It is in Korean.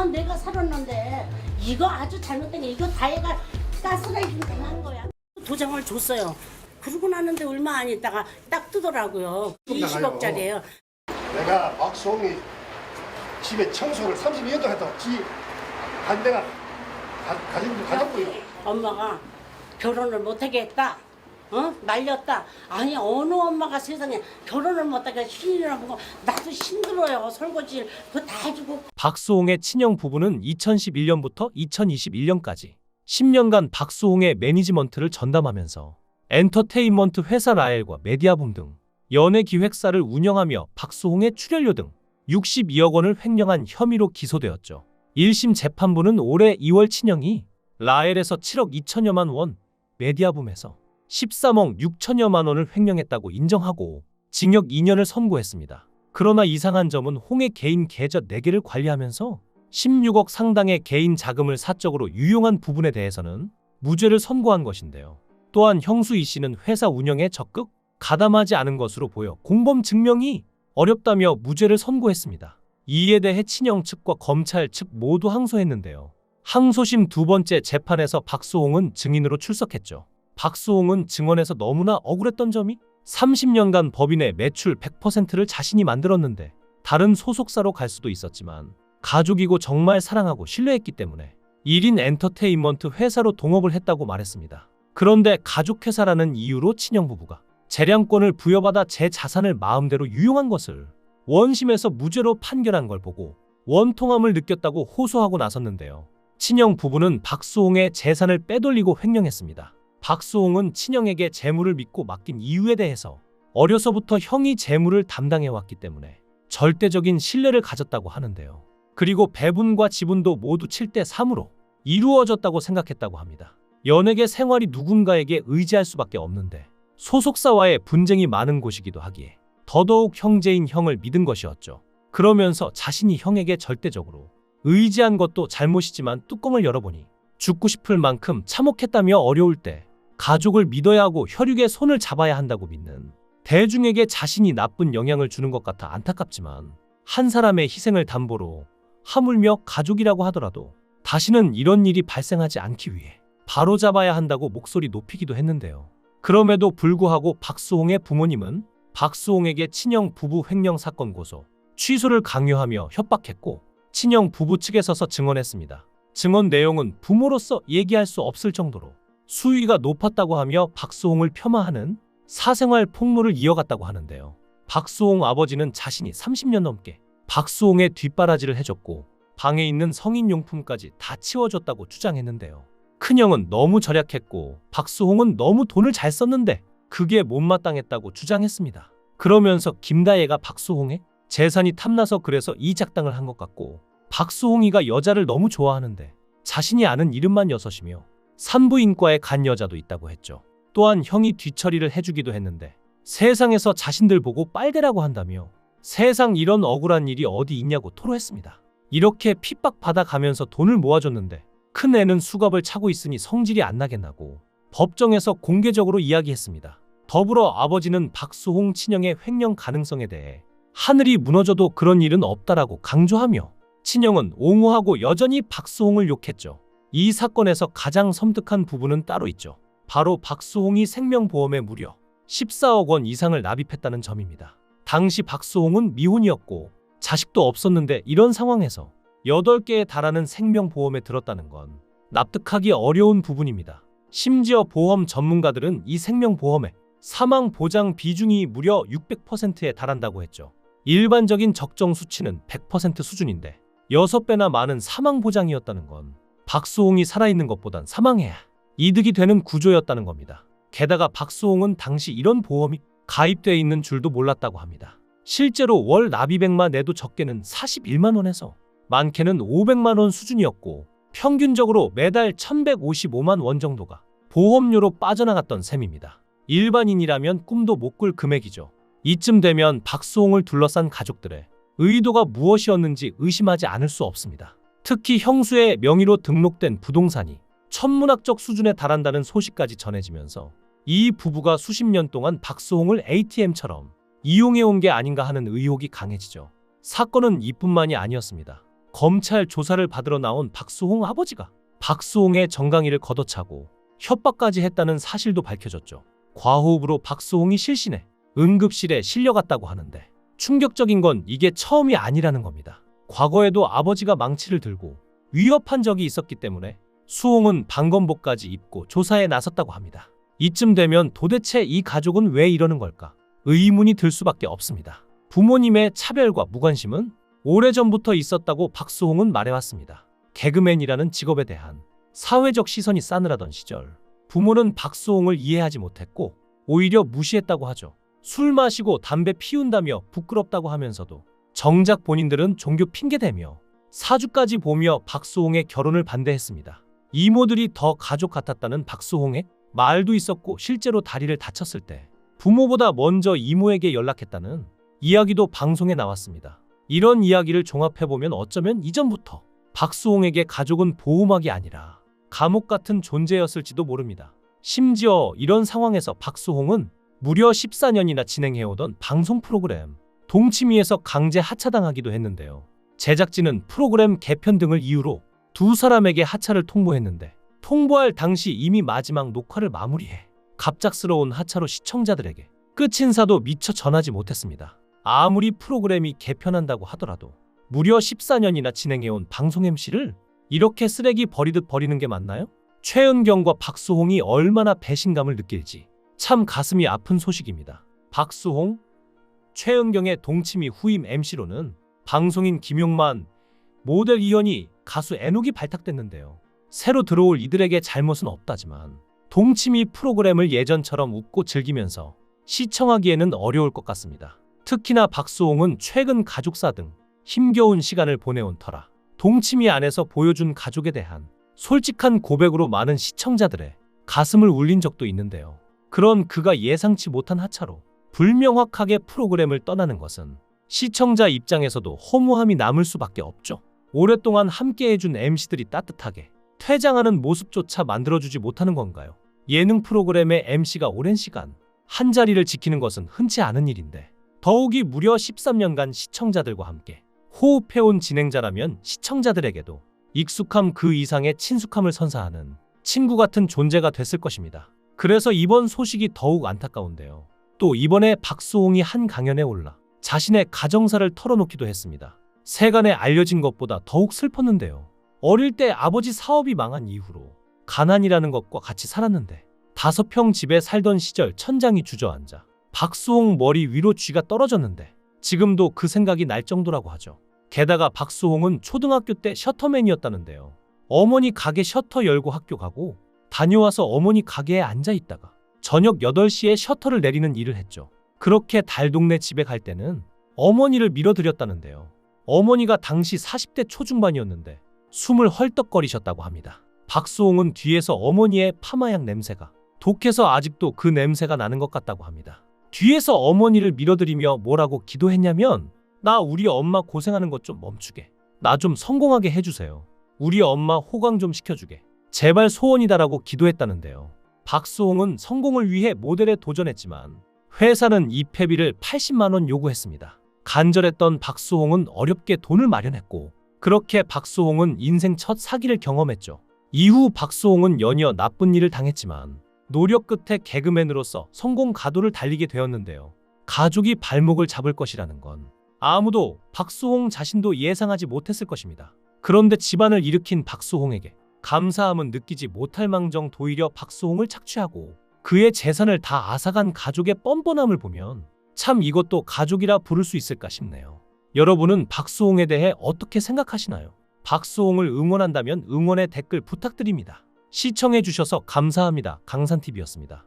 그러면 내가 살았는데 이거 아주 잘못된 게 이거 다해가 가스라이팅 당한 거야. 도장을 줬어요. 그러고 나는데 얼마 안 있다가 딱 뜨더라고요. 20억짜리예요. 내가 박수홍이 집에 청소를 32년도 했다고 반대가 가정부 엄마가 결혼을 못하게 했다. 말렸다. 아니 어느 엄마가 세상에 결혼을 못하게 신이나 보고 나도 힘들어요. 설거지 그거 다 해주고. 박수홍의 친형 부부는 2011년부터 2021년까지 10년간 박수홍의 매니지먼트를 전담하면서 엔터테인먼트 회사 라엘과 메디아붐 등 연예기획사를 운영하며 박수홍의 출연료 등 62억 원을 횡령한 혐의로 기소되었죠. 1심 재판부는 올해 2월 친형이 라엘에서 7억 2천여만 원, 메디아붐에서 13억 6천여만 원을 횡령했다고 인정하고 징역 2년을 선고했습니다. 그러나 이상한 점은 홍의 개인 계좌 4개를 관리하면서 16억 상당의 개인 자금을 사적으로 유용한 부분에 대해서는 무죄를 선고한 것인데요. 또한 형수 이 씨는 회사 운영에 적극 가담하지 않은 것으로 보여 공범 증명이 어렵다며 무죄를 선고했습니다. 이에 대해 친형 측과 검찰 측 모두 항소했는데요. 항소심 두 번째 재판에서 박수홍은 증인으로 출석했죠. 박수홍은 증언에서 너무나 억울했던 점이 30년간 법인의 매출 100%를 자신이 만들었는데 다른 소속사로 갈 수도 있었지만 가족이고 정말 사랑하고 신뢰했기 때문에 1인 엔터테인먼트 회사로 동업을 했다고 말했습니다. 그런데 가족회사라는 이유로 친형 부부가 재량권을 부여받아 제 자산을 마음대로 유용한 것을 원심에서 무죄로 판결한 걸 보고 원통함을 느꼈다고 호소하고 나섰는데요. 친형 부부는 박수홍의 재산을 빼돌리고 횡령했습니다. 박수홍은 친형에게 재물을 믿고 맡긴 이유에 대해서 어려서부터 형이 재물을 담당해왔기 때문에 절대적인 신뢰를 가졌다고 하는데요. 그리고 배분과 지분도 모두 7대 3으로 이루어졌다고 생각했다고 합니다. 연예계 생활이 누군가에게 의지할 수밖에 없는데 소속사와의 분쟁이 많은 곳이기도 하기에 더더욱 형제인 형을 믿은 것이었죠. 그러면서 자신이 형에게 절대적으로 의지한 것도 잘못이지만 뚜껑을 열어보니 죽고 싶을 만큼 참혹했다며 어려울 때 가족을 믿어야 하고 혈육의 손을 잡아야 한다고 믿는 대중에게 자신이 나쁜 영향을 주는 것 같아 안타깝지만 한 사람의 희생을 담보로 하물며 가족이라고 하더라도 다시는 이런 일이 발생하지 않기 위해 바로잡아야 한다고 목소리 높이기도 했는데요. 그럼에도 불구하고 박수홍의 부모님은 박수홍에게 친형 부부 횡령 사건 고소, 취소를 강요하며 협박했고 친형 부부 측에 서서 증언했습니다. 증언 내용은 부모로서 얘기할 수 없을 정도로 수위가 높았다고 하며 박수홍을 폄하하는 사생활 폭로를 이어갔다고 하는데요. 박수홍 아버지는 자신이 30년 넘게 박수홍의 뒷바라지를 해줬고 방에 있는 성인용품까지 다 치워줬다고 주장했는데요. 큰형은 너무 절약했고 박수홍은 너무 돈을 잘 썼는데 그게 못마땅했다고 주장했습니다. 그러면서 김다혜가 박수홍의 재산이 탐나서 그래서 이 작당을 한 것 같고 박수홍이가 여자를 너무 좋아하는데 자신이 아는 이름만 6이며 산부인과에 간 여자도 있다고 했죠. 또한 형이 뒤처리를 해주기도 했는데 세상에서 자신들 보고 빨대라고 한다며 세상 이런 억울한 일이 어디 있냐고 토로했습니다. 이렇게 핍박받아 가면서 돈을 모아줬는데 큰 애는 수갑을 차고 있으니 성질이 안 나겠나고 법정에서 공개적으로 이야기했습니다. 더불어 아버지는 박수홍 친형의 횡령 가능성에 대해 하늘이 무너져도 그런 일은 없다라고 강조하며 친형은 옹호하고 여전히 박수홍을 욕했죠. 이 사건에서 가장 섬뜩한 부분은 따로 있죠. 바로 박수홍이 생명보험에 무려 14억 원 이상을 납입했다는 점입니다. 당시 박수홍은 미혼이었고 자식도 없었는데 이런 상황에서 8개에 달하는 생명보험에 들었다는 건 납득하기 어려운 부분입니다. 심지어 보험 전문가들은 이 생명보험의 사망보장 비중이 무려 600%에 달한다고 했죠. 일반적인 적정 수치는 100% 수준인데 6배나 많은 사망보장이었다는 건 박수홍이 살아있는 것보단 사망해야 이득이 되는 구조였다는 겁니다. 게다가 박수홍은 당시 이런 보험이 가입되어 있는 줄도 몰랐다고 합니다. 실제로 월 납입액만 내도 적게는 41만 원에서 많게는 500만 원 수준이었고 평균적으로 매달 1155만 원 정도가 보험료로 빠져나갔던 셈입니다. 일반인이라면 꿈도 못 꿀 금액이죠. 이쯤 되면 박수홍을 둘러싼 가족들의 의도가 무엇이었는지 의심하지 않을 수 없습니다. 특히 형수의 명의로 등록된 부동산이 천문학적 수준에 달한다는 소식까지 전해지면서 이 부부가 수십 년 동안 박수홍을 ATM처럼 이용해온 게 아닌가 하는 의혹이 강해지죠. 사건은 이뿐만이 아니었습니다. 검찰 조사를 받으러 나온 박수홍 아버지가 박수홍의 정강이를 걷어차고 협박까지 했다는 사실도 밝혀졌죠. 과호흡으로 박수홍이 실신해 응급실에 실려갔다고 하는데 충격적인 건 이게 처음이 아니라는 겁니다. 과거에도 아버지가 망치를 들고 위협한 적이 있었기 때문에 수홍은 방검복까지 입고 조사에 나섰다고 합니다. 이쯤 되면 도대체 이 가족은 왜 이러는 걸까? 의문이 들 수밖에 없습니다. 부모님의 차별과 무관심은 오래전부터 있었다고 박수홍은 말해왔습니다. 개그맨이라는 직업에 대한 사회적 시선이 싸늘하던 시절, 부모는 박수홍을 이해하지 못했고 오히려 무시했다고 하죠. 술 마시고 담배 피운다며 부끄럽다고 하면서도 정작 본인들은 종교 핑계대며 사주까지 보며 박수홍의 결혼을 반대했습니다. 이모들이 더 가족 같았다는 박수홍의 말도 있었고 실제로 다리를 다쳤을 때 부모보다 먼저 이모에게 연락했다는 이야기도 방송에 나왔습니다. 이런 이야기를 종합해보면 어쩌면 이전부터 박수홍에게 가족은 보호막이 아니라 감옥 같은 존재였을지도 모릅니다. 심지어 이런 상황에서 박수홍은 무려 14년이나 진행해오던 방송 프로그램 동치미에서 강제 하차당하기도 했는데요. 제작진은 프로그램 개편 등을 이유로 두 사람에게 하차를 통보했는데 통보할 당시 이미 마지막 녹화를 마무리해 갑작스러운 하차로 시청자들에게 끝 인사도 미처 전하지 못했습니다. 아무리 프로그램이 개편한다고 하더라도 무려 14년이나 진행해온 방송 MC를 이렇게 쓰레기 버리듯 버리는 게 맞나요? 최은경과 박수홍이 얼마나 배신감을 느낄지 참 가슴이 아픈 소식입니다. 박수홍, 최은경의 동치미 후임 MC로는 방송인 김용만, 모델 이현희, 가수 애녹이 발탁됐는데요. 새로 들어올 이들에게 잘못은 없다지만 동치미 프로그램을 예전처럼 웃고 즐기면서 시청하기에는 어려울 것 같습니다. 특히나 박수홍은 최근 가족사 등 힘겨운 시간을 보내온 터라 동치미 안에서 보여준 가족에 대한 솔직한 고백으로 많은 시청자들의 가슴을 울린 적도 있는데요. 그런 그가 예상치 못한 하차로 불명확하게 프로그램을 떠나는 것은 시청자 입장에서도 허무함이 남을 수밖에 없죠. 오랫동안 함께해준 MC들이 따뜻하게 퇴장하는 모습조차 만들어주지 못하는 건가요? 예능 프로그램의 MC가 오랜 시간 한 자리를 지키는 것은 흔치 않은 일인데 더욱이 무려 13년간 시청자들과 함께 호흡해온 진행자라면 시청자들에게도 익숙함 그 이상의 친숙함을 선사하는 친구 같은 존재가 됐을 것입니다. 그래서 이번 소식이 더욱 안타까운데요. 또 이번에 박수홍이 한 강연에 올라 자신의 가정사를 털어놓기도 했습니다. 세간에 알려진 것보다 더욱 슬펐는데요. 어릴 때 아버지 사업이 망한 이후로 가난이라는 것과 같이 살았는데 5평 집에 살던 시절 천장이 주저앉아 박수홍 머리 위로 쥐가 떨어졌는데 지금도 그 생각이 날 정도라고 하죠. 게다가 박수홍은 초등학교 때 셔터맨이었다는데요. 어머니 가게 셔터 열고 학교 가고 다녀와서 어머니 가게에 앉아 있다가 저녁 8시에 셔터를 내리는 일을 했죠. 그렇게 달동네 집에 갈 때는 어머니를 밀어드렸다는데요. 어머니가 당시 40대 초중반이었는데 숨을 헐떡거리셨다고 합니다. 박수홍은 뒤에서 어머니의 파마향 냄새가 독해서 아직도 그 냄새가 나는 것 같다고 합니다. 뒤에서 어머니를 밀어드리며 뭐라고 기도했냐면 나 우리 엄마 고생하는 것 좀 멈추게. 나 좀 성공하게 해주세요. 우리 엄마 호강 좀 시켜주게. 제발 소원이다라고 기도했다는데요. 박수홍은 성공을 위해 모델에 도전했지만 회사는 입회비를 80만 원 요구했습니다. 간절했던 박수홍은 어렵게 돈을 마련했고 그렇게 박수홍은 인생 첫 사기를 경험했죠. 이후 박수홍은 연이어 나쁜 일을 당했지만 노력 끝에 개그맨으로서 성공 가도를 달리게 되었는데요. 가족이 발목을 잡을 것이라는 건 아무도 박수홍 자신도 예상하지 못했을 것입니다. 그런데 집안을 일으킨 박수홍에게 감사함은 느끼지 못할 망정 도리어 박수홍을 착취하고 그의 재산을 다 앗아간 가족의 뻔뻔함을 보면 참 이것도 가족이라 부를 수 있을까 싶네요. 여러분은 박수홍에 대해 어떻게 생각하시나요? 박수홍을 응원한다면 응원의 댓글 부탁드립니다. 시청해주셔서 감사합니다. 강산TV였습니다.